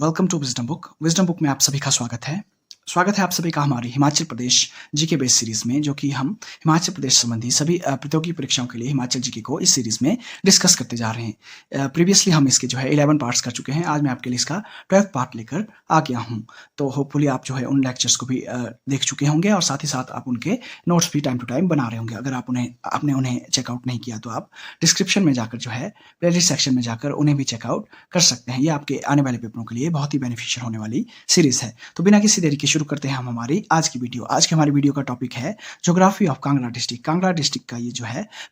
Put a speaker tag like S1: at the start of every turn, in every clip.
S1: Welcome to wisdom book. Wisdom book में आप सभी का स्वागत है आप सभी का हमारी Himachal Pradesh GK base series में, जो कि हम हिमाचल प्रदेश संबंधी सभी प्रतियोगी परीक्षाओं के लिए हिमाचल जीके को इस सीरीज में डिस्कस करते जा रहे हैं। प्रीवियसली हम इसके 11 पार्ट्स कर चुके हैं। आज मैं आपके लिए इसका 12th पार्ट लेकर आ गया हूं। तो होपफुली आप उन लेक्चर्स को भी देख चुके होंगे और साथ ही साथ आप उनके नोट्स भी टाइम टू टाइम बना रहे होंगे। अगर आपने उन्हें चेकआउट नहीं किया तो आप डिस्क्रिप्शन में जाकर प्लेलिस्ट सेक्शन में जाकर उन्हें भी चेकआउट कर सकते हैं। ये आपके आने वाले पेपरों के लिए बहुत ही बेनिफिशियल होने वाली सीरीज है। तो बिना किसी देरी के शुरू करते हैं हम हमारी आज की वीडियो। आज की हमारी वीडियो का टॉपिक है geography of Kangra district. Kangra district का ये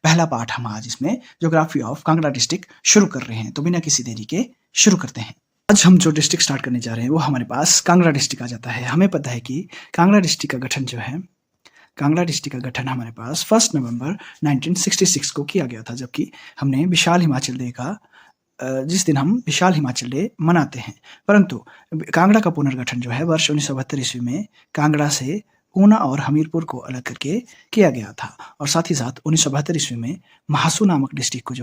S1: पहला पार्ट हम आज इसमें ज्योग्राफी ऑफ कांगड़ा डिस्ट्रिक्ट शुरू कर रहे हैं। तो बिना किसी देरी के शुरू करते हैं। आज हम जो डिस्ट्रिक्ट स्टार्ट करने जा रहे हैं वो हमारे पास कांगड़ा डिस्ट्रिक्ट आ जाता है। हमें पता है कि कांगड़ा डिस्ट्रिक्ट का गठन कांगड़ा डिस्ट्रिक्ट का गठन हमारे पास 1 नवंबर 1966 को किया गया था, जबकि हमने विशाल हिमाचल डे का जिस दिन हम विशाल हिमाचल डे मनाते हैं। परंतु कांगड़ा का पुनर्गठन वर्ष 1972 ईस्वी में कांगड़ा से ऊना और हमीरपुर को अलग करके किया गया था। और साथ ही साथ 1972 ईस्वी में महासू नामक डिस्ट्रिक्ट को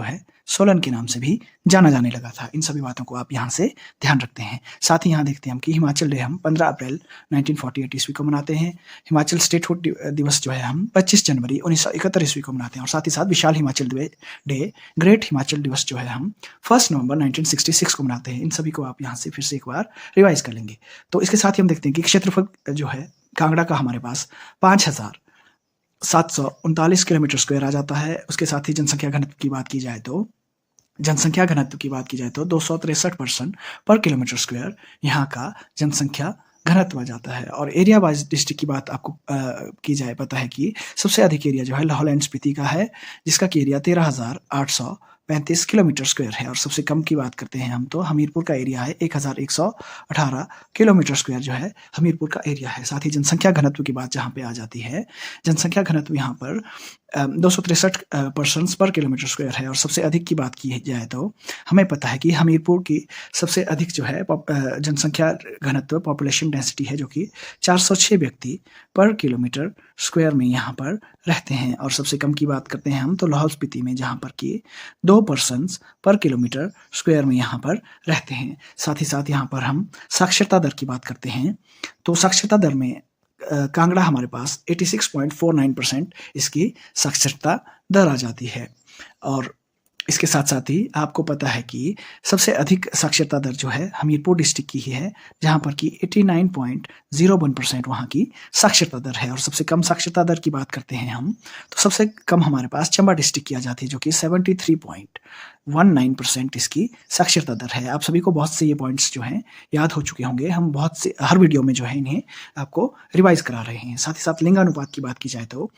S1: सोलन के नाम से भी जाना जाने लगा था। इन सभी बातों को आप यहाँ से ध्यान रखते हैं। साथ ही यहाँ देखते हैं हम कि हिमाचल डे हम 15 अप्रैल 1948 ईस्वी को मनाते हैं। हिमाचल स्टेटहुड दिवस हम 25 जनवरी 1971 ईस्वी को मनाते हैं। और साथ ही साथ विशाल हिमाचल डे ग्रेट हिमाचल दिवस हम 1 नवंबर 1966 को मनाते हैं। इन सभी को आप यहाँ से फिर से एक बार रिवाइज कर लेंगे। तो इसके साथ ही हम देखते हैं कि क्षेत्रफल कांगड़ा का हमारे पास 5739 किलोमीटर स्क्वायर आ जाता है। उसके साथ ही जनसंख्या घनत्व की बात की जाए तो 263 पर्सन पर किलोमीटर स्क्वायर यहाँ का जनसंख्या घनत्व आ जाता है। और एरिया वाइज डिस्ट्रिक्ट की बात आपको की जाए, पता है कि सबसे अधिक एरिया लाहौल एंड स्पीति का है, जिसका की एरिया 13,835 किलोमीटर स्क्वायर है। और सबसे कम की बात करते हैं हम तो हमीरपुर का एरिया है 1118 किलोमीटर स्क्वायर हमीरपुर का एरिया है। साथ ही जनसंख्या घनत्व की बात जहाँ पे आ जाती है, जनसंख्या घनत्व यहाँ पर 263 पर्सन्स पर किलोमीटर स्क्वायर है। और सबसे अधिक की बात की जाए तो हमें पता है कि हमीरपुर की सबसे अधिक जनसंख्या घनत्व पॉपुलेशन डेंसिटी है, जो कि 406 व्यक्ति पर किलोमीटर स्क्वायर में यहाँ पर रहते हैं। और सबसे कम की बात करते हैं हम तो लाहौल स्पीति में, जहाँ पर कि 2 पर्सन्स पर किलोमीटर स्क्वायर में यहाँ पर रहते हैं। साथ ही साथ यहाँ पर हम साक्षरता दर की बात करते हैं तो साक्षरता दर में कांगड़ा हमारे पास 86.49% इसकी साक्षरता दर आ जाती है। और इसके साथ साथ ही आपको पता है कि सबसे अधिक साक्षरता दर हमीरपुर डिस्ट्रिक्ट की ही है, जहाँ पर कि 89.01% वहाँ की साक्षरता दर है। और सबसे कम साक्षरता दर की बात करते हैं हम तो सबसे कम हमारे पास चंबा डिस्ट्रिक्ट की आ जाती है, जो कि 73.19% इसकी साक्षरता दर है। आप सभी को बहुत से ये पॉइंट्स याद हो चुके होंगे। हम बहुत से हर वीडियो में इन्हें आपको रिवाइज करा रहे हैं। साथ ही साथ लिंगानुपात की बात की जाए तो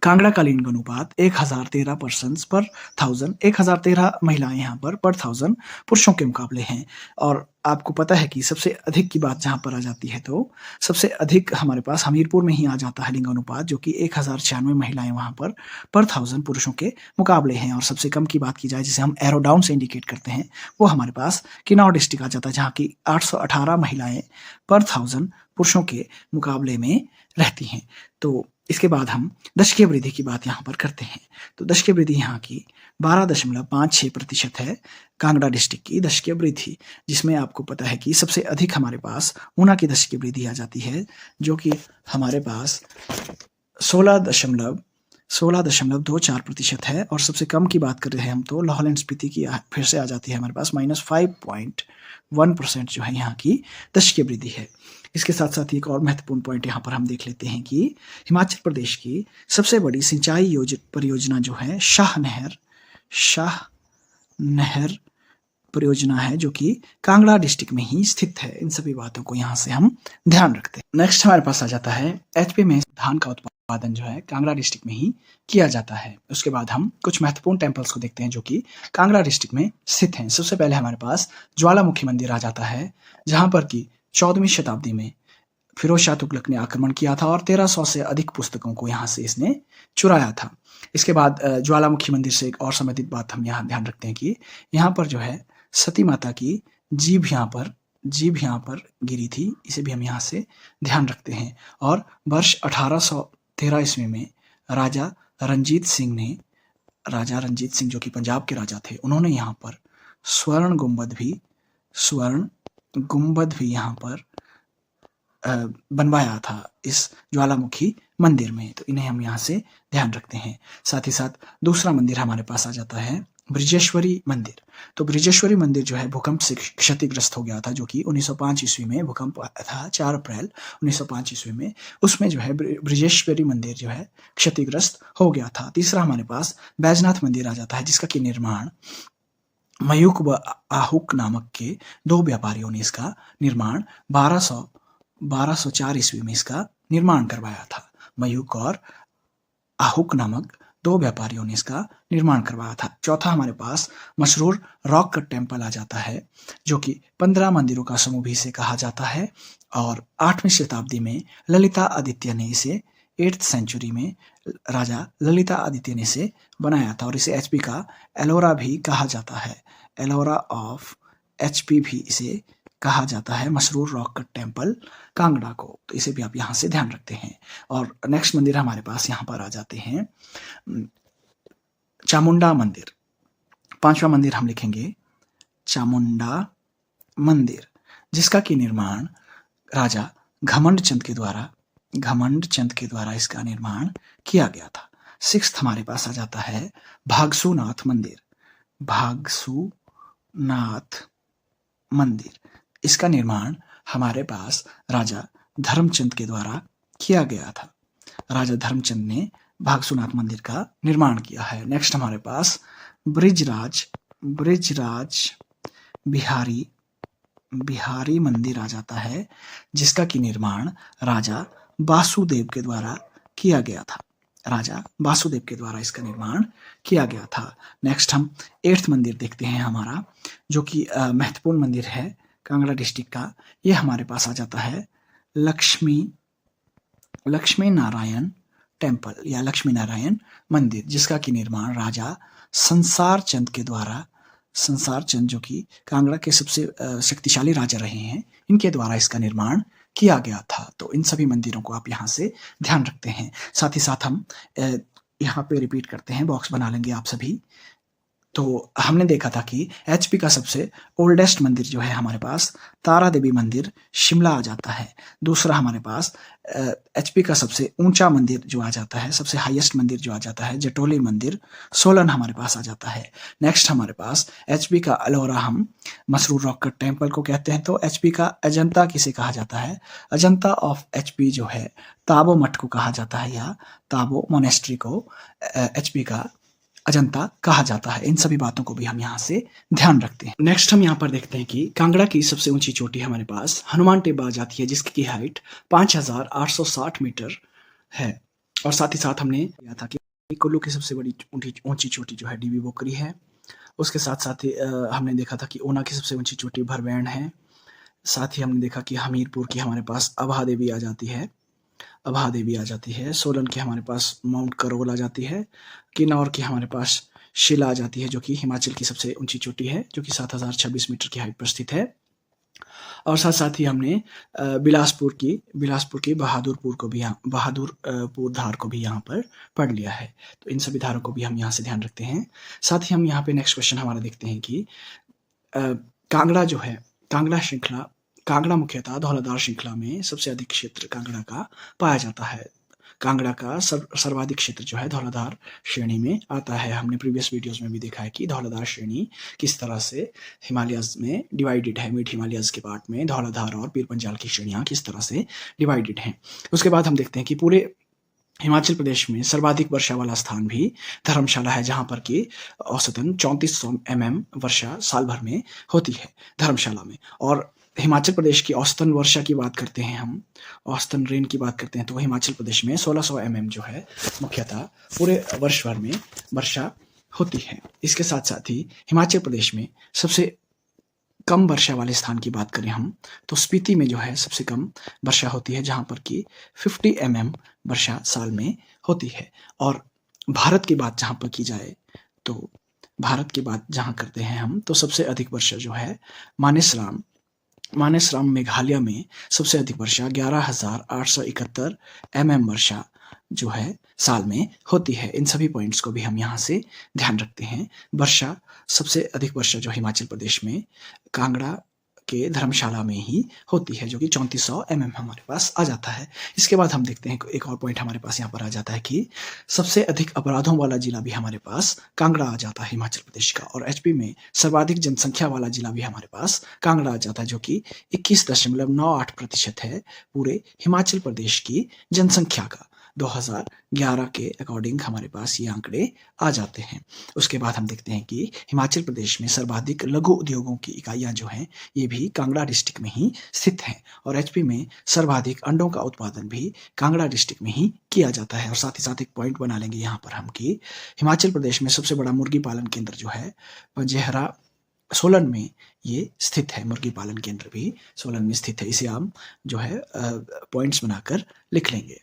S1: कांगड़ा का लिंग अनुपात 1013 पर्सन्स पर 1000, 1013 महिलाएं यहाँ पर 1000 पुरुषों के मुकाबले हैं। और आपको पता है कि सबसे अधिक की बात जहाँ पर आ जाती है तो सबसे अधिक हमारे पास हमीरपुर में ही आ जाता है लिंग अनुपात, जो कि 1096 महिलाएं वहाँ पर 1000 पुरुषों के मुकाबले हैं। और सबसे कम की बात की जाए, जिसे हम एरो डाउन से इंडिकेट करते हैं, वो हमारे पास किन्नौर डिस्ट्रिक्ट आ जाता है, जहाँ की 818 महिलाएं पर 1000 पुरुषों के मुकाबले में रहती हैं। तो इसके बाद हम दशकीय वृद्धि की बात यहाँ पर करते हैं। तो दशकीय वृद्धि यहाँ की 12.56% है कांगड़ा डिस्ट्रिक्ट की दशकीय वृद्धि, जिसमें आपको पता है कि सबसे अधिक हमारे पास ऊना की दशकीय वृद्धि आ जाती है, जो कि हमारे पास 16.24% है। और सबसे कम की बात कर रहे हैं हम तो लाहौल एंड स्पीति की फिर से आ जाती है हमारे पास -5.1% यहाँ की दशकीय वृद्धि है। इसके साथ साथ एक और महत्वपूर्ण पॉइंट यहाँ पर हम देख लेते हैं कि हिमाचल प्रदेश की सबसे बड़ी सिंचाई परियोजना शाह नहर परियोजना है, जो कि कांगड़ा डिस्ट्रिक्ट में ही स्थित है। इन सभी बातों को यहाँ से हम ध्यान रखते हैं। नेक्स्ट हमारे पास आ जाता है एचपी में धान का उत्पादन कांगड़ा डिस्ट्रिक्ट में ही किया जाता है। उसके बाद हम कुछ महत्वपूर्ण टेम्पल्स को देखते हैं जो कि कांगड़ा डिस्ट्रिक्ट में स्थित हैं। सबसे पहले हमारे पास ज्वालामुखी मंदिर आ जाता है, जहाँ पर कि 14वीं शताब्दी में फिरोज शाह तुगलक ने आक्रमण किया था और 1300 से अधिक पुस्तकों को यहाँ से इसने चुराया था। इसके बाद ज्वालामुखी मंदिर से एक और संबंधित बात हम यहाँ ध्यान रखते हैं कि यहाँ पर सती माता की जीभ यहाँ पर गिरी थी। इसे भी हम यहाँ से ध्यान रखते हैं। और वर्ष 1813 ईस्वी में राजा रंजीत सिंह जो कि पंजाब के राजा थे, उन्होंने यहाँ पर स्वर्ण गुंबद भी यहाँ पर बनवाया था इस ज्वालामुखी मंदिर में, तो इन्हें हम यहाँ से ध्यान रखते हैं। साथ ही साथ दूसरा मंदिर हमारे पास आ जाता है ब्रिजेश्वरी मंदिर। तो ब्रिजेश्वरी मंदिर जो है भूकंप से क्षतिग्रस्त हो गया था, जो कि 1905 ईस्वी में भूकंप आया था 4 अप्रैल 1905 ईस्वी में। उसमें जो है ब्रिजेश्वरी मंदिर जो है क्षतिग्रस्त हो गया था। तीसरा हमारे पास बैजनाथ मंदिर आ जाता है, जिसका कि निर्माण मयूक व आहुक नामक के दो व्यापारियों ने इसका निर्माण 1204 ईस्वी में इसका निर्माण करवाया था। मयूक और आहुक नामक दो व्यापारियों ने इसका निर्माण करवाया था। चौथा हमारे पास मशहूर रॉक कट टेम्पल आ जाता है, जो कि 15 मंदिरों का समूह भी इसे कहा जाता है, और 8वीं शताब्दी में ललिता आदित्य ने इसे 8th सेंचुरी में राजा ललिता आदित्य ने इसे बनाया था, और इसे एचपी का एलोरा भी कहा जाता है। एलोरा ऑफ एचपी भी इसे कहा जाता है, मशहूर रॉक कट टेम्पल कांगड़ा को। तो इसे भी आप यहाँ से ध्यान रखते हैं। और नेक्स्ट मंदिर हमारे पास यहाँ पर आ जाते हैं चामुंडा मंदिर। 5वां मंदिर हम लिखेंगे चामुंडा मंदिर, जिसका कि निर्माण राजा घमंड चंद के द्वारा इसका निर्माण किया गया था। 6th हमारे पास आ जाता है भागसूनाथ मंदिर। भागसूनाथ मंदिर, इसका निर्माण हमारे पास राजा धर्मचंद के द्वारा किया गया था। राजा धर्मचंद ने भागसूनाथ मंदिर का निर्माण किया है। नेक्स्ट हमारे पास ब्रिजराज बिहारी मंदिर आ जाता है, जिसका कि निर्माण राजा वासुदेव के द्वारा किया गया था। राजा वासुदेव के द्वारा इसका निर्माण किया गया था। नेक्स्ट हम 8th मंदिर देखते हैं हमारा, जो कि महत्वपूर्ण मंदिर है कांगड़ा डिस्ट्रिक्ट का। ये हमारे पास आ जाता है लक्ष्मी नारायण टेम्पल या लक्ष्मी नारायण मंदिर, जिसका कि निर्माण राजा संसार चंद जो कि कांगड़ा के सबसे शक्तिशाली राजा रहे हैं, इनके द्वारा इसका निर्माण किया गया था। तो इन सभी मंदिरों को आप यहाँ से ध्यान रखते हैं। साथ ही साथ हम यहाँ पे रिपीट करते हैं, बॉक्स बना लेंगे आप सभी। तो हमने देखा था कि एचपी का सबसे ओल्डेस्ट मंदिर जो है हमारे पास तारा देवी मंदिर शिमला आ जाता है। दूसरा हमारे पास एचपी का सबसे ऊंचा मंदिर जो आ जाता है, सबसे हाईएस्ट मंदिर जो आ जाता है जटोली मंदिर सोलन हमारे पास आ जाता है। नेक्स्ट हमारे पास एचपी का अलोरा हम मशहूर रॉक कट टेम्पल को कहते हैं। तो एचपी का अजंता किसे कहा जाता है? अजंता ऑफ एचपी जो है ताबो मठ को कहा जाता है, या ताबो मोनेस्ट्री को एचपी का अजंता कहा जाता है। इन सभी बातों को भी हम यहाँ से ध्यान रखते हैं। नेक्स्ट हम यहाँ पर देखते हैं कि कांगड़ा की सबसे ऊंची चोटी हमारे पास हनुमान टेबा आ जाती है, जिसकी हाइट 5860 मीटर है। और साथ ही साथ हमने किया था कि कुल्लू की सबसे बड़ी ऊंची चोटी जो है डीबी बोकरी है। उसके साथ साथ ही हमने देखा था कि ऊना की सबसे ऊंची चोटी भरवेण है। साथ ही हमने देखा कि हमीरपुर की हमारे पास अभा देवी आ जाती है। सोलन की हमारे पास माउंट करोल आ जाती है। किन्नौर की हमारे पास शिला आ जाती है, जो कि हिमाचल की सबसे ऊंची चोटी है, जो कि 7026 मीटर की हाइट पर स्थित है। और साथ ही हमने बिलासपुर की बहादुरपुर धार को भी यहाँ पर पढ़ लिया है। तो इन सभी धारों को भी हम यहाँ से ध्यान रखते हैं। साथ ही हम यहाँ पे नेक्स्ट क्वेश्चन हमारा देखते हैं कि कांगड़ा जो है, कांगड़ा मुख्यतः धौलाधार श्रृंखला में सबसे अधिक क्षेत्र कांगड़ा का पाया जाता है। कांगड़ा का सर्वाधिक क्षेत्र जो है धौलाधार श्रेणी में आता है। हमने प्रीवियस वीडियोस में भी देखा है कि धौलाधार श्रेणी किस तरह से हिमालयस में डिवाइडेड है। मिड हिमालयस के पार्ट में धौलाधार और पीर पंजाल की श्रेणियां किस तरह से डिवाइडेड हैं। उसके बाद हम देखते हैं कि पूरे हिमाचल प्रदेश में सर्वाधिक वर्षा वाला स्थान भी धर्मशाला है, जहां पर कि औसतन 3400 mm वर्षा साल भर में होती है धर्मशाला में। और हिमाचल प्रदेश की औसतन वर्षा की बात करते हैं, हम औसतन रेन की बात करते हैं, तो हिमाचल प्रदेश में 1600 mm जो है मुख्यतः पूरे वर्ष भर में वर्षा होती है। इसके साथ ही हिमाचल प्रदेश में सबसे कम वर्षा वाले स्थान की बात करें हम, तो स्पीति में जो है सबसे कम वर्षा होती है, जहां पर कि 50 mm वर्षा साल में होती है। और भारत की बात जहां पर की जाए, तो भारत की बात जहां करते हैं हम, तो सबसे अधिक वर्षा जो है मानेसराम मेघालय में सबसे अधिक वर्षा 11,871 mm वर्षा जो है साल में होती है। इन सभी पॉइंट्स को भी हम यहाँ से ध्यान रखते हैं। सबसे अधिक वर्षा जो हिमाचल प्रदेश में कांगड़ा के धर्मशाला में ही होती है, जो कि 3400 mm हमारे पास आ जाता है। इसके बाद हम देखते हैं एक और पॉइंट हमारे पास यहाँ पर आ जाता है कि सबसे अधिक अपराधों वाला जिला भी हमारे पास कांगड़ा आ जाता है हिमाचल प्रदेश का, और एचपी में सर्वाधिक जनसंख्या वाला जिला भी हमारे पास कांगड़ा आ जाता है, जो कि 21.98% है पूरे हिमाचल प्रदेश की जनसंख्या का। 2011 के अकॉर्डिंग हमारे पास ये आंकड़े आ जाते हैं। उसके बाद हम देखते हैं कि हिमाचल प्रदेश में सर्वाधिक लघु उद्योगों की इकाइयां जो हैं ये भी कांगड़ा डिस्ट्रिक्ट में ही स्थित हैं, और एचपी में सर्वाधिक अंडों का उत्पादन भी कांगड़ा डिस्ट्रिक्ट में ही किया जाता है। और साथ ही साथ एक पॉइंट बना लेंगे यहाँ पर हम कि हिमाचल प्रदेश में सबसे बड़ा मुर्गी पालन केंद्र जो है पंजेहरा सोलन में ये स्थित है। मुर्गी पालन केंद्र भी सोलन में स्थित है। इसे हम जो है पॉइंट्स बनाकर लिख लेंगे।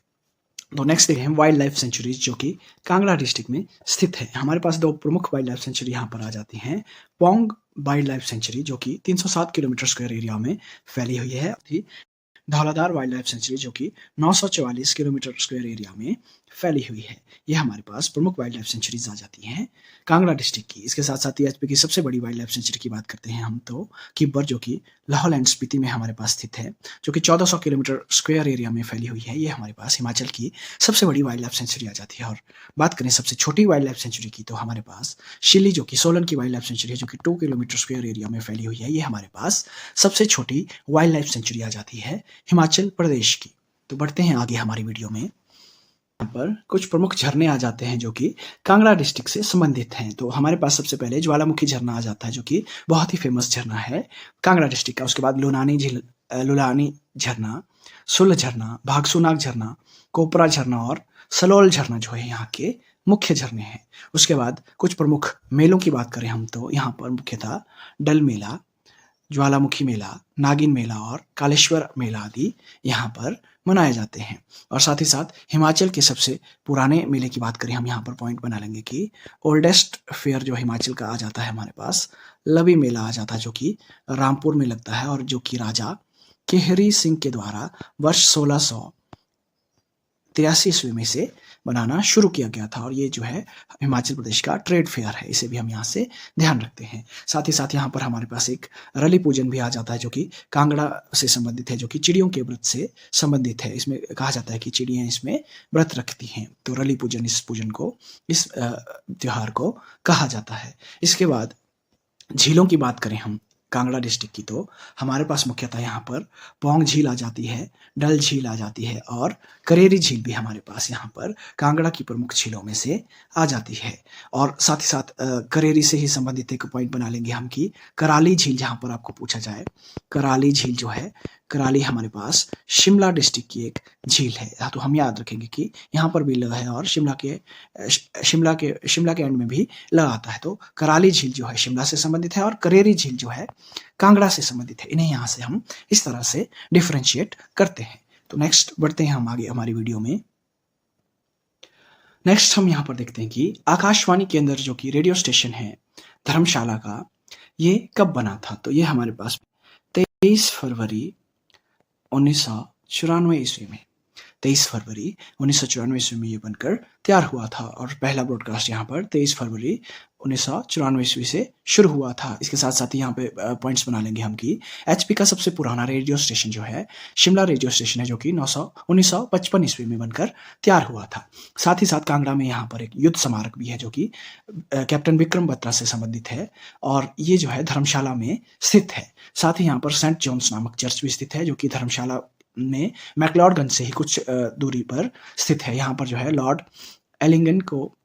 S1: तो नेक्स्ट देखते हैं वाइल्ड लाइफ सेंचुरीज, जो कि कांगड़ा डिस्ट्रिक्ट में स्थित है। हमारे पास दो प्रमुख वाइल्ड लाइफ सेंचुरी यहाँ पर आ जाती हैं। पोंग वाइल्ड लाइफ सेंचुरी, जो कि 307 किलोमीटर स्क्वायर एरिया में फैली हुई है। धौलाधार वाइल्ड लाइफ सेंचुरी, जो कि 944 किलोमीटर स्क्वायर एरिया में फैली हुई है। ये हमारे पास प्रमुख वाइल्ड लाइफ सेंचुरीज आ जाती हैं कांगड़ा डिस्ट्रिक्ट की। इसके साथ साथ ही एचपी की सबसे बड़ी वाइल्ड लाइफ सेंचुरी की बात करते हैं हम तो किब्बर, जो कि लाहौल एंड स्पीति में हमारे पास स्थित है, जो कि 1400 किलोमीटर स्क्वायर एरिया में फैली हुई है। ये हमारे पास हिमाचल की सबसे बड़ी वाइल्ड लाइफ सेंचुरी आ जाती है। और बात करें सबसे छोटी वाइल्ड लाइफ सेंचुरी की, तो हमारे पास शिल्ली, जो कि सोलन की वाइल्ड लाइफ सेंचुरी है, जो कि 2 किलोमीटर स्क्वायर एरिया में फैली हुई है। ये हमारे पास सबसे छोटी वाइल्ड लाइफ सेंचुरी आ जाती है हिमाचल प्रदेश की। तो बढ़ते हैं आगे हमारी वीडियो में। यहाँ पर कुछ प्रमुख झरने आ जाते हैं जो कि कांगड़ा डिस्ट्रिक्ट से संबंधित हैं। तो हमारे पास सबसे पहले ज्वालामुखी झरना आ जाता है, जो कि बहुत ही फेमस झरना है कांगड़ा डिस्ट्रिक्ट का। उसके बाद लुलानी झरना, सुल झरना, भागसूनाग झरना, कोपरा झरना और सलोल झरना जो है यहाँ के मुख्य झरने हैं। उसके बाद कुछ प्रमुख मेलों की बात करें हम तो यहाँ पर मुख्यतः डल मेला, ज्वालामुखी मेला, नागिन मेला और कालेश्वर मेला आदि यहाँ पर मनाए जाते हैं। और साथ ही साथ हिमाचल के सबसे पुराने मेले की बात करें हम यहाँ पर पॉइंट बना लेंगे कि ओल्डेस्ट फेयर जो हिमाचल का आ जाता है हमारे पास लवी मेला आ जाता है, जो कि रामपुर में लगता है और जो कि राजा केहरी सिंह के द्वारा वर्ष 1683 ईस्वी में से बनाना शुरू किया गया था। और ये जो है हिमाचल प्रदेश का ट्रेड फेयर है, इसे भी हम यहाँ से ध्यान रखते हैं। साथ ही साथ यहाँ पर हमारे पास एक रली पूजन भी आ जाता है, जो कि कांगड़ा से संबंधित है, जो कि चिड़ियों के व्रत से संबंधित है। इसमें कहा जाता है कि चिड़ियाँ इसमें व्रत रखती हैं, तो रली पूजन इस पूजन को, इस त्योहार को कहा जाता है। इसके बाद झीलों की बात करें हम कांगड़ा डिस्ट्रिक्ट की, तो हमारे पास मुख्यतः यहाँ पर पोंग झील आ जाती है, डल झील आ जाती है और करेरी झील भी हमारे पास यहाँ पर कांगड़ा की प्रमुख झीलों में से आ जाती है। और साथ ही साथ करेरी से ही संबंधित एक पॉइंट बना लेंगे हम कि कराली झील, जहाँ पर आपको पूछा जाए, कराली झील जो है, कराली हमारे पास शिमला डिस्ट्रिक्ट की एक झील है। तो हम याद रखेंगे कि यहाँ पर भी लगा है और शिमला के एंड में भी लगाता है। तो कराली झील जो है शिमला से संबंधित है और करेरी झील जो है कांगड़ा से संबंधित है। इन्हें यहाँ से हम इस तरह से डिफरेंशिएट करते हैं। तो नेक्स्ट बढ़ते हैं हम आगे हमारी वीडियो में। नेक्स्ट हम यहाँ पर देखते हैं कि आकाशवाणी केंद्र जो कि रेडियो स्टेशन है धर्मशाला का, ये कब बना था। तो ये हमारे पास 23 फरवरी 1994 ईस्वी में, 23 फरवरी 1994 ईस्वी में ये बनकर तैयार हुआ था। और पहला ब्रॉडकास्ट यहाँ पर 23 फरवरी 1994 ईस्वी से शुरू हुआ था। इसके साथ साथ ही यहाँ पे पॉइंट्स बना लेंगे हम कि एचपी का सबसे पुराना रेडियो स्टेशन जो है शिमला रेडियो स्टेशन है, जो कि 1955 ईस्वी में बनकर तैयार हुआ था। साथ ही साथ कांगड़ा में यहाँ पर एक युद्ध स्मारक भी है, जो कि कैप्टन विक्रम बत्रा से संबंधित है और ये जो है धर्मशाला में स्थित है। साथ ही यहाँ पर सेंट जॉन्स नामक चर्च भी स्थित है, जो कि धर्मशाला में मैक्लॉडगंज से ही कुछ दूरी पर स्थित है। यहाँ पर जो है लॉर्ड एलिंगन को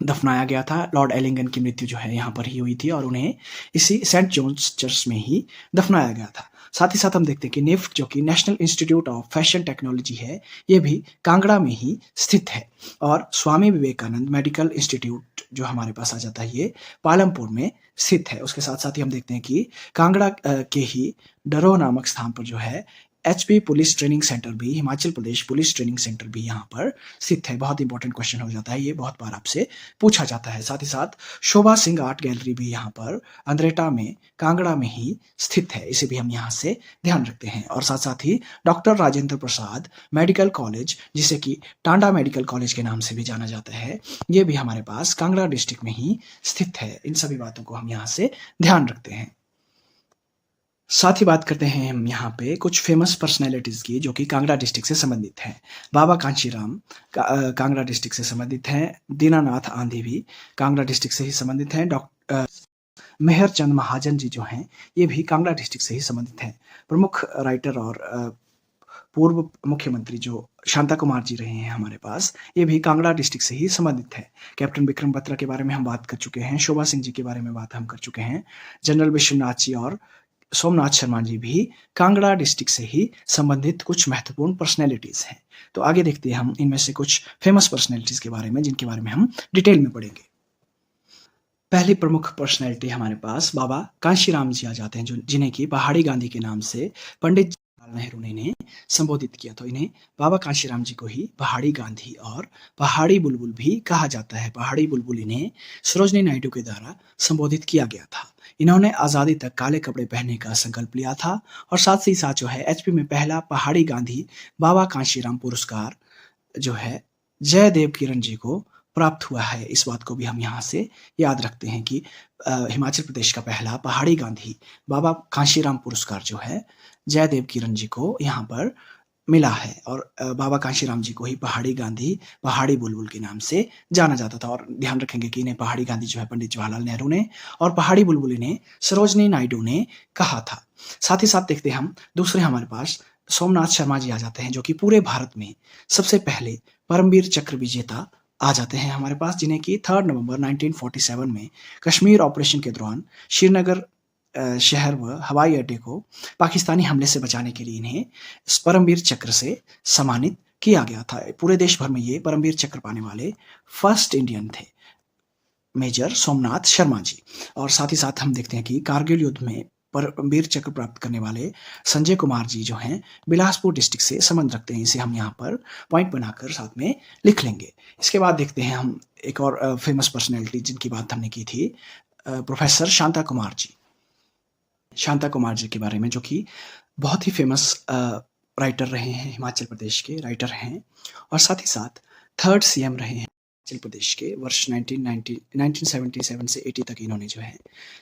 S1: दफनाया गया था। लॉर्ड एलिंगन की मृत्यु जो है यहाँ पर ही हुई थी और उन्हें इसी सेंट जॉन्स चर्च में ही दफनाया गया था। साथ ही साथ हम देखते हैं कि नेफ्ट जो कि national institute of fashion technology है, ये भी कांगड़ा में ही स्थित है। और स्वामी विवेकानंद मेडिकल इंस्टीट्यूट जो हमारे पास आ जाता है, ये पालमपुर में स्थित है। उसके साथ साथ ही हम देखते हैं कि कांगड़ा के ही डरोह नामक स्थान पर जो है एचपी पुलिस ट्रेनिंग सेंटर भी, Himachal Pradesh police training centre भी यहाँ पर स्थित है। बहुत इंपॉर्टेंट क्वेश्चन हो जाता है, ये बहुत बार आपसे पूछा जाता है। साथ ही साथ शोभा सिंह आर्ट गैलरी भी यहाँ पर अंद्रेटा में, कांगड़ा में ही स्थित है, इसे भी हम यहाँ से ध्यान रखते हैं। और साथ साथ ही doctor Rajendra Prasad medical college, जिसे कि टांडा मेडिकल कॉलेज के नाम से भी जाना जाता है, ये भी हमारे पास कांगड़ा डिस्ट्रिक्ट में ही स्थित है। इन सभी बातों को हम यहाँ से ध्यान रखते हैं। साथ ही बात करते हैं हम यहाँ पे कुछ फेमस पर्सनैलिटीज़ की जो कि कांगड़ा डिस्ट्रिक्ट से संबंधित हैं। बाबा कांशीराम कांगड़ा डिस्ट्रिक्ट से संबंधित हैं। दीनानाथ आंधी भी कांगड़ा डिस्ट्रिक्ट से ही संबंधित हैं। मेहर चंद महाजन जी जो हैं, ये भी कांगड़ा डिस्ट्रिक्ट से ही संबंधित हैं। प्रमुख राइटर और पूर्व मुख्यमंत्री जो शांता कुमार जी रहे हैं हमारे पास, ये भी कांगड़ा डिस्ट्रिक्ट से ही संबंधित है। कैप्टन विक्रम बत्रा के बारे में हम बात कर चुके हैं। शोभा सिंह जी के बारे में बात हम कर चुके हैं। जनरल विश्वनाथ जी और सोमनाथ शर्मा जी भी कांगड़ा डिस्ट्रिक्ट से ही संबंधित कुछ महत्वपूर्ण पर्सनैलिटीज़ हैं। तो आगे देखते हैं हम इनमें से कुछ फेमस पर्सनैलिटीज़ के बारे में, जिनके बारे में हम डिटेल में पढ़ेंगे। पहली प्रमुख पर्सनैलिटी हमारे पास बाबा कांशीराम जी आ जाते हैं, जो जिन्हें कि पहाड़ी गांधी के नाम से पंडित जवाहरलाल नेहरू ने इन्हें संबोधित किया। तो इन्हें बाबा कांशीराम जी को ही पहाड़ी गांधी और पहाड़ी बुलबुल भी कहा जाता है। पहाड़ी बुलबुल इन्हें सरोजनी नायडू के द्वारा संबोधित किया गया था। इन्होंने आज़ादी तक काले कपड़े पहनने का संकल्प लिया था और साथ ही साथ जो है एचपी में पहला पहाड़ी गांधी बाबा कांशीराम पुरस्कार जो है जयदेव किरण जी को प्राप्त हुआ है। इस बात को भी हम यहाँ से याद रखते हैं कि हिमाचल प्रदेश का पहला पहाड़ी गांधी बाबा कांशीराम पुरस्कार जो है जयदेव किरण जी को यहाँ पर मिला है। और बाबा कांशीराम जी को ही पहाड़ी गांधी पहाड़ी बुलबुल के नाम से जाना जाता था। और ध्यान रखेंगे कि इन्हें पहाड़ी गांधी जो है पंडित जवाहरलाल नेहरू ने और पहाड़ी बुलबुल इन्हें सरोजनी नायडू ने कहा था। साथ ही साथ देखते हैं हम दूसरे हमारे पास सोमनाथ शर्मा जी आ जाते हैं, जो कि पूरे भारत में सबसे पहले परमवीर चक्र विजेता आ जाते हैं हमारे पास, जिन्हें कि 3 नवंबर 1947 में कश्मीर ऑपरेशन के दौरान श्रीनगर शहर व हवाई अड्डे को पाकिस्तानी हमले से बचाने के लिए इन्हें परमवीर चक्र से सम्मानित किया गया था। पूरे देश भर में ये परमवीर चक्र पाने वाले फर्स्ट इंडियन थे, मेजर सोमनाथ शर्मा जी। और साथ ही साथ हम देखते हैं कि कारगिल युद्ध में परमवीर चक्र प्राप्त करने वाले संजय कुमार जी जो हैं बिलासपुर डिस्ट्रिक्ट से संबंध रखते हैं। इसे हम यहाँ पर पॉइंट बनाकर साथ में लिख लेंगे। इसके बाद देखते हैं हम एक और फेमस पर्सनैलिटी जिनकी बात हमने की थी, प्रोफेसर शांता कुमार जी। शांता कुमार जी के बारे में, जो कि बहुत ही फेमस राइटर रहे हैं, हिमाचल प्रदेश के राइटर हैं और साथ ही साथ 3rd सीएम रहे हैं हिमाचल प्रदेश के। वर्ष 1977 से 80 तक इन्होंने जो है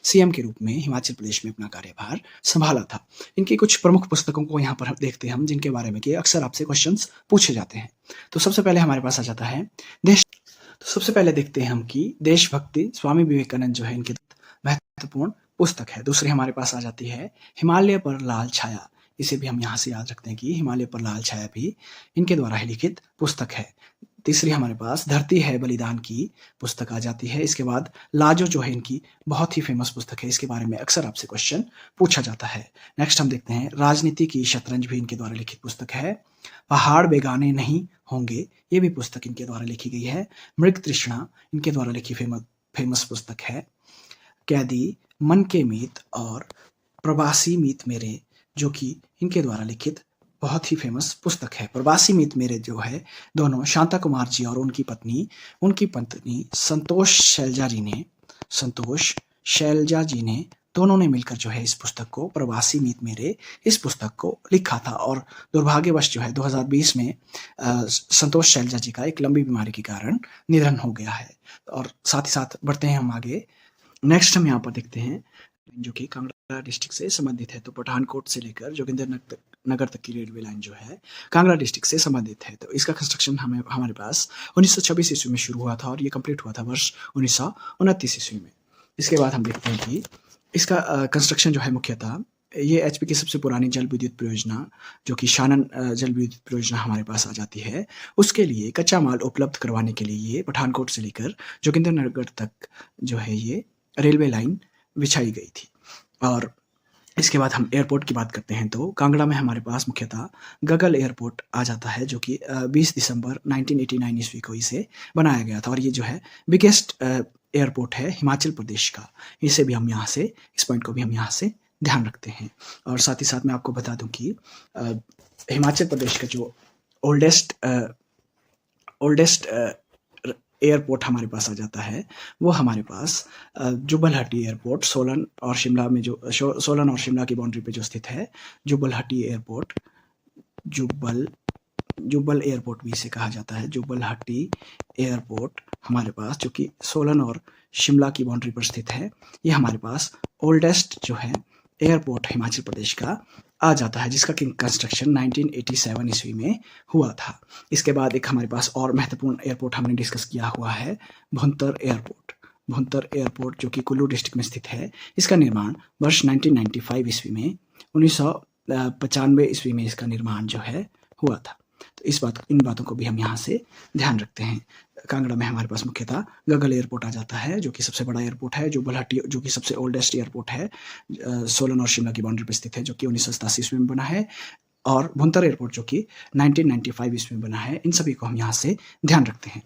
S1: सीएम के रूप में हिमाचल प्रदेश में अपना कार्यभार संभाला था। इनकी कुछ प्रमुख पुस्तकों को यहाँ पर देखते हैं हम, जिनके बारे में कि अक्सर आपसे क्वेश्चंस पूछे जाते हैं। तो सबसे पहले हमारे पास आ जाता है तो सबसे पहले देखते हैं हम कि देशभक्ति, स्वामी विवेकानंद जो है इनकी महत्वपूर्ण पुस्तक है। दूसरी हमारे पास आ जाती है हिमालय पर लाल छाया। इसे भी हम यहाँ से याद रखते हैं कि हिमालय पर लाल छाया भी इनके द्वारा ही लिखित पुस्तक है। तीसरी हमारे पास धरती है बलिदान की पुस्तक आ जाती है। इसके बाद लाजो जो है इनकी बहुत ही फेमस पुस्तक है, इसके बारे में अक्सर आपसे क्वेश्चन पूछा जाता है। नेक्स्ट हम देखते हैं राजनीति की शतरंज भी इनके द्वारा लिखित पुस्तक है। पहाड़ बेगाने नहीं होंगे, ये भी पुस्तक इनके द्वारा लिखी गई है। मृग तृष्णा इनके द्वारा लिखी फेमस पुस्तक है। कैदी, मन के मीत और प्रवासी मीत मेरे, जो कि इनके द्वारा लिखित बहुत ही फेमस पुस्तक है। प्रवासी मीत मेरे जो है दोनों शांता कुमार जी और उनकी पत्नी संतोष शैलजा जी ने दोनों ने मिलकर जो है इस पुस्तक को, प्रवासी मीत मेरे, इस पुस्तक को लिखा था। और दुर्भाग्यवश जो है 2020 में संतोष शैलजा जी का एक लंबी बीमारी के कारण निधन हो गया है। और साथ ही साथ बढ़ते हैं हम आगे। नेक्स्ट हम यहाँ पर देखते हैं जो कि कांगड़ा डिस्ट्रिक्ट से संबंधित है। तो पठानकोट से लेकर जोगिंदर नगर तक की रेलवे लाइन जो है कांगड़ा डिस्ट्रिक्ट से संबंधित है। तो इसका कंस्ट्रक्शन हमारे पास 1926 ईस्वी में शुरू हुआ था और ये कंप्लीट हुआ था वर्ष 1929 ईस्वी में। इसके बाद हम देखते हैं कि इसका कंस्ट्रक्शन जो है मुख्यतः ये एचपी की सबसे पुरानी जल विद्युत परियोजना जो कि शानन जल विद्युत परियोजना हमारे पास आ जाती है, उसके लिए कच्चा माल उपलब्ध करवाने के लिए ये पठानकोट से लेकर जोगिंदर नगर तक जो है ये रेलवे लाइन बिछाई गई थी। और इसके बाद हम एयरपोर्ट की बात करते हैं। तो कांगड़ा में हमारे पास मुख्यतः गगल एयरपोर्ट आ जाता है, जो कि 20 दिसंबर 1989 ईस्वी को इसे बनाया गया था। और ये जो है बिगेस्ट एयरपोर्ट है हिमाचल प्रदेश का। इसे भी हम यहाँ से, इस पॉइंट को भी हम यहाँ से ध्यान रखते हैं। और साथ ही साथ मैं आपको बता दूं कि हिमाचल प्रदेश का जो ओल्डेस्ट एयरपोर्ट हमारे पास आ जाता है, वो हमारे पास जुब्बलहट्टी एयरपोर्ट सोलन और शिमला की बाउंड्री पे जो स्थित है, जुब्बलहट्टी एयरपोर्ट, जुब्बल एयरपोर्ट भी इसे कहा जाता है। जुब्बलहट्टी एयरपोर्ट हमारे पास, जो कि सोलन और शिमला की बाउंड्री पर स्थित है, ये हमारे पास ओल्डेस्ट जो है एयरपोर्ट हिमाचल प्रदेश का आ जाता है, जिसका कंस्ट्रक्शन 1987 ईस्वी में हुआ था। इसके बाद एक हमारे पास और महत्वपूर्ण एयरपोर्ट हमने डिस्कस किया हुआ है, भुंतर एयरपोर्ट। भुंतर एयरपोर्ट जो कि कुल्लू डिस्ट्रिक्ट में स्थित है, इसका निर्माण वर्ष 1995 ईस्वी में 1995 ईस्वी में इसका निर्माण जो है हुआ था। तो इन बातों को भी हम यहाँ से ध्यान रखते हैं। कांगड़ा में हमारे पास मुख्यतः गगल एयरपोर्ट आ जाता है, जो कि सबसे बड़ा एयरपोर्ट है, जो बल्हाटी जो कि सबसे ओल्डेस्ट एयरपोर्ट है, सोलन और शिमला की बाउंड्री पर स्थित है, जो कि 1987 ईस्वी में बना है। और भुंतर एयरपोर्ट जो कि 1995 ईस्वी में बना है। इन सभी को हम यहाँ से ध्यान रखते हैं।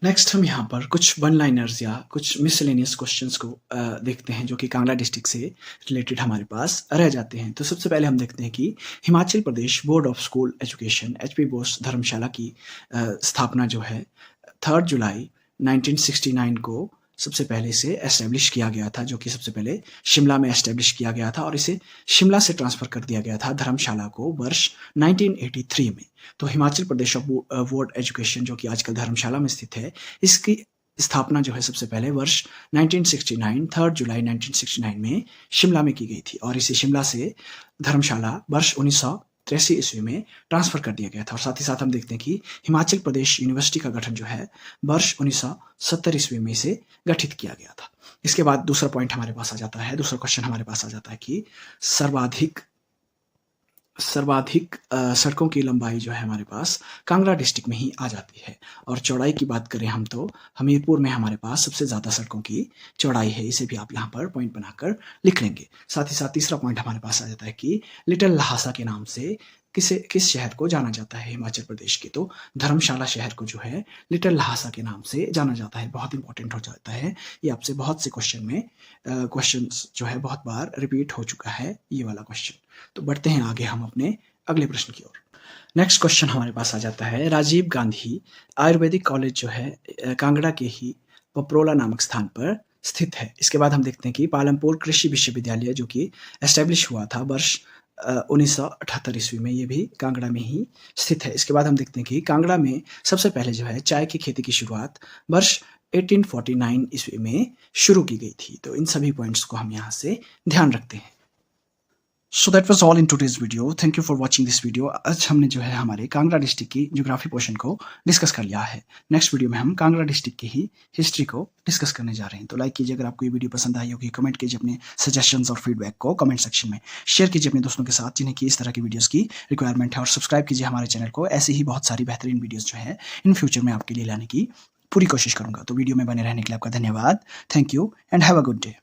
S1: नेक्स्ट हम यहाँ पर कुछ वन लाइनर्स या कुछ मिसलेनियस क्वेश्चंस को देखते हैं, जो कि कांगड़ा डिस्ट्रिक्ट से रिलेटेड हमारे पास रह जाते हैं। तो सबसे पहले हम देखते हैं कि Himachal Pradesh board of school education HP बोस धर्मशाला की स्थापना जो है 3 जुलाई 1969 को सबसे पहले से एस्टेब्लिश किया गया था, जो कि सबसे पहले शिमला में एस्टेब्लिश किया गया था और इसे शिमला से ट्रांसफ़र कर दिया गया था धर्मशाला को वर्ष 1983 में। तो हिमाचल प्रदेश बोर्ड एजुकेशन जो कि आजकल धर्मशाला में स्थित है, इसकी स्थापना जो है सबसे पहले वर्ष 1969 3 जुलाई 1969 में शिमला में की गई थी और इसे शिमला से धर्मशाला वर्ष 1983 ईस्वी में ट्रांसफ़र कर दिया गया था। और साथ ही साथ हम देखते हैं कि हिमाचल प्रदेश यूनिवर्सिटी का गठन जो है वर्ष 1970 ईस्वी में से गठित किया गया था। इसके बाद दूसरा पॉइंट हमारे पास आ जाता है, दूसरा क्वेश्चन हमारे पास आ जाता है कि सर्वाधिक सड़कों की लंबाई जो है हमारे पास कांगड़ा डिस्ट्रिक्ट में ही आ जाती है। और चौड़ाई की बात करें हम तो हमीरपुर में हमारे पास सबसे ज़्यादा सड़कों की चौड़ाई है। इसे भी आप यहाँ पर पॉइंट बनाकर लिख लेंगे। साथ ही साथ तीसरा पॉइंट हमारे पास आ जाता है कि लिटिल लहासा के नाम से किस शहर को जाना जाता है हिमाचल प्रदेश के। तो धर्मशाला शहर को जो है लिटिल लहासा के नाम से जाना जाता है। बहुत इंपॉर्टेंट हो जाता है ये, आपसे बहुत से क्वेश्चन में क्वेश्चंस जो है बहुत बार रिपीट हो चुका है ये वाला क्वेश्चन। तो बढ़ते हैं आगे हम अपने अगले प्रश्न की ओर। नेक्स्ट क्वेश्चन हमारे पास आ जाता है, राजीव गांधी आयुर्वेदिक कॉलेज जो है कांगड़ा के ही पपरोला नामक स्थान पर स्थित है। इसके बाद हम देखते हैं कि पालमपुर कृषि विश्वविद्यालय जो कि एस्टेब्लिश हुआ था वर्ष 1978 ईस्वी में, ये भी कांगड़ा में ही स्थित है। इसके बाद हम देखते हैं कि कांगड़ा में सबसे पहले जो है चाय की खेती की शुरुआत वर्ष 1849 ईस्वी में शुरू की गई थी। तो इन सभी पॉइंट्स को हम यहाँ से ध्यान रखते हैं। So that was all in today's video. Thank you for watching this video. आज हमने जो है हमारे कांगड़ा डिस्ट्रिक्ट की ज्योग्राफी पोर्शन को डिस्कस कर लिया है। नेक्स्ट वीडियो में हम कांगड़ा डिस्ट्रिक्ट की ही हिस्ट्री को डिस्कस करने जा रहे हैं। तो लाइक कीजिए अगर आपको ये वीडियो पसंद आई होगी, कमेंट कीजिए अपने सजेशंस और फीडबैक को कमेंट सेक्शन में, शेयर कीजिए अपने दोस्तों के साथ जिन्हें कि इस तरह की वीडियोस की रिक्वायरमेंट है, और सब्सक्राइब कीजिए हमारे चैनल को। ऐसी ही बहुत सारी बेहतरीन वीडियोज़ जो है इन फ्यूचर में आपके लिए लाने की पूरी कोशिश करूँगा। तो वीडियो में बने रहने के लिए आपका धन्यवाद। Thank you and have a good day.